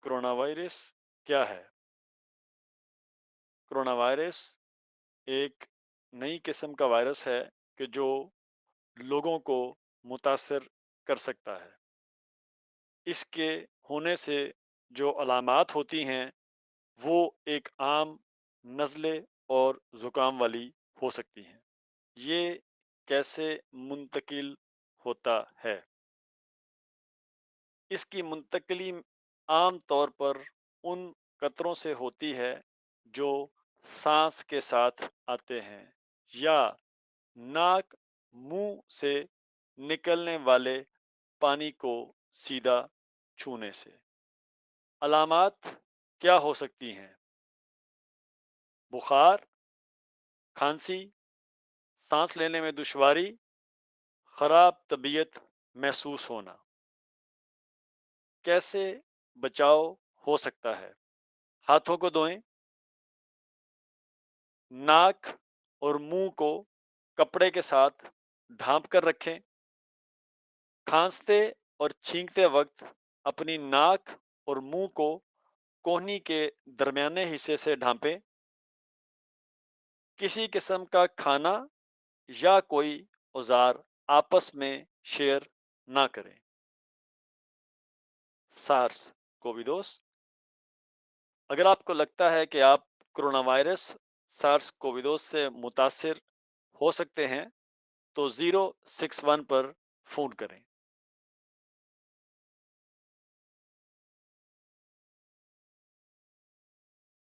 Corona virus کیا ہے؟ Corona virus ایک نئی قسم کا وائرس ہے کہ جو لوگوں کو متاثر کر سکتا ہے۔ اس کے ہونے سے جو علامات ہوتی ہیں وہ ایک عام نزلے اور زکام والی ہو سکتی ہیں۔ یہ کیسے منتقل ہوتا ہے؟ اس کی منتقلی عام طور پر ان قطروں سے ہوتی ہے جو سانس کے ساتھ آتے ہیں یا ناک منہ سے نکلنے والے پانی کو سیدھا چھونے سے۔ علامات کیا ہو سکتی ہیں؟ بخار، کھانسی، سانس لینے میں دشواری، خراب طبیعت محسوس ہونا۔ کیسے بچاؤ ہو سکتا ہے؟ ہاتھوں کو دھوئیں، ناک اور منہ کو کپڑے کے ساتھ ڈھانپ کر رکھیں، کھانستے اور چھینکتے وقت اپنی ناک اور منہ کو کونی کے درمیانے حصے سے ڈھانپیں، کسی قسم کا کھانا یا کوئی اوزار آپس میں شیئر نہ کریں۔ سارس کوویڈوس، اگر آپ کو لگتا ہے کہ آپ کورونا وائرس سارس کوویڈوس سے متاثر ہو سکتے ہیں تو 061 پر فون کریں۔